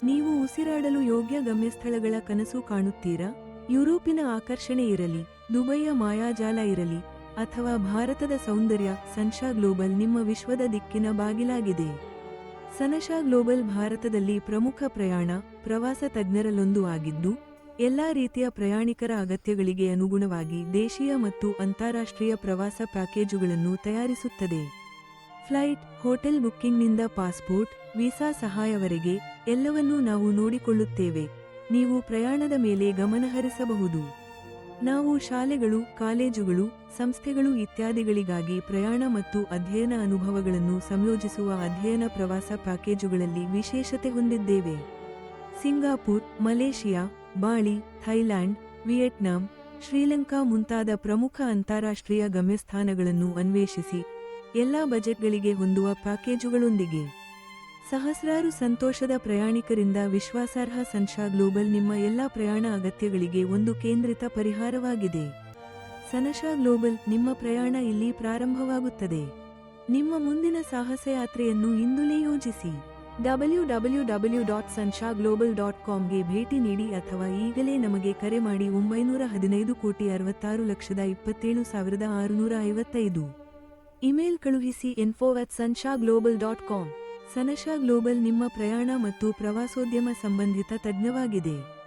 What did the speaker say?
ನೀವು ಉಸಿರಾಡಲು ಯೋಗ್ಯ ಗಮ್ಯಸ್ಥಳಗಳ ಕನಸು ಕಾಣುತ್ತೀರಾ? ಯುರೋಪಿನ ಆಕರ್ಷಣೆ ಇರಲಿ, ದುಬೈಯ ಮಾಯಾಜಾಲ ಇರಲಿ, ಅಥವಾ ಭಾರತದ ಸೌಂದರ್ಯ, ಸನ್ಶಾ ಗ್ಲೋಬಲ್ ನಿಮ್ಮ ವಿಶ್ವದ ದಿಕ್ಕಿನ ಬಾಗಿಲಾಗಿದೆ. ಸನಶಾ ಗ್ಲೋಬಲ್ ಭಾರತದಲ್ಲಿ ಪ್ರಮುಖ ಪ್ರವಾಸ ತಜ್ಞರಲ್ಲೊಂದು ಆಗಿದ್ದು, ಎಲ್ಲಾ ರೀತಿಯ ಪ್ರಯಾಣಿಕರ ಅಗತ್ಯಗಳಿಗೆ ಅನುಗುಣವಾಗಿ ದೇಶೀಯ ಮತ್ತು ಅಂತಾರಾಷ್ಟ್ರೀಯ ಪ್ರವಾಸ ಪ್ಯಾಕೇಜುಗಳನ್ನು ತಯಾರಿಸುತ್ತದೆ. ಫ್ಲೈಟ್, ಹೋಟೆಲ್ ಬುಕ್ಕಿಂಗ್ನಿಂದ ಪಾಸ್ಪೋರ್ಟ್, ವೀಸಾ ಸಹಾಯವರೆಗೆ ಎಲ್ಲವನ್ನೂ ನಾವು ನೋಡಿಕೊಳ್ಳುತ್ತೇವೆ. ನೀವು ಪ್ರಯಾಣದ ಮೇಲೆ ಗಮನಹರಿಸಬಹುದು. ನಾವು ಶಾಲೆಗಳು, ಕಾಲೇಜುಗಳು, ಸಂಸ್ಥೆಗಳು ಇತ್ಯಾದಿಗಳಿಗಾಗಿ ಪ್ರಯಾಣ ಮತ್ತು ಅಧ್ಯಯನ ಅನುಭವಗಳನ್ನು ಸಂಯೋಜಿಸುವ ಅಧ್ಯಯನ ಪ್ರವಾಸ ಪ್ಯಾಕೇಜುಗಳಲ್ಲಿ ವಿಶೇಷತೆ ಹೊಂದಿದ್ದೇವೆ. ಸಿಂಗಾಪುರ್, ಮಲೇಷಿಯಾ, ಬಾಳಿ, ಥೈಲ್ಯಾಂಡ್, ವಿಯೆಟ್ನಾಂ, ಶ್ರೀಲಂಕಾ ಮುಂತಾದ ಪ್ರಮುಖ ಅಂತಾರಾಷ್ಟ್ರೀಯ ಗಮ್ಯಸ್ಥಾನಗಳನ್ನು ಅನ್ವೇಷಿಸಿ, ಎಲ್ಲಾ ಬಜೆಟ್ಗಳಿಗೆ ಹೊಂದುವ ಪ್ಯಾಕೇಜುಗಳೊಂದಿಗೆ ಸಹಸ್ರಾರು ಸಂತೋಷದ ಪ್ರಯಾಣಿಕರಿಂದ ವಿಶ್ವಾಸಾರ್ಹ ಸನ್ಶಾ ಗ್ಲೋಬಲ್ ನಿಮ್ಮ ಎಲ್ಲಾ ಪ್ರಯಾಣ ಅಗತ್ಯಗಳಿಗೆ ಒಂದು ಕೇಂದ್ರಿತ ಪರಿಹಾರವಾಗಿದೆ. ಸನಶಾ ಗ್ಲೋಬಲ್, ನಿಮ್ಮ ಪ್ರಯಾಣ ಇಲ್ಲಿ ಪ್ರಾರಂಭವಾಗುತ್ತದೆ. ನಿಮ್ಮ ಮುಂದಿನ ಸಾಹಸಯಾತ್ರೆಯನ್ನು ಇಂದುಲೇ ಯೋಜಿಸಿ. www.sanshaglobal.comಗೆ ಭೇಟಿ ನೀಡಿ ಅಥವಾ ಈಗಲೇ ನಮಗೆ ಕರೆ ಮಾಡಿ. 915,60,27,655 ಇಮೇಲ್ ಕಳುಹಿಸಿ info@sanshaglobal.com. ಸನಶಾ ಗ್ಲೋಬಲ್ ನಿಮ್ಮ ಪ್ರಯಾಣ ಮತ್ತು ಪ್ರವಾಸೋದ್ಯಮ ಸಂಬಂಧಿತ ತಜ್ಞವಾಗಿದೆ.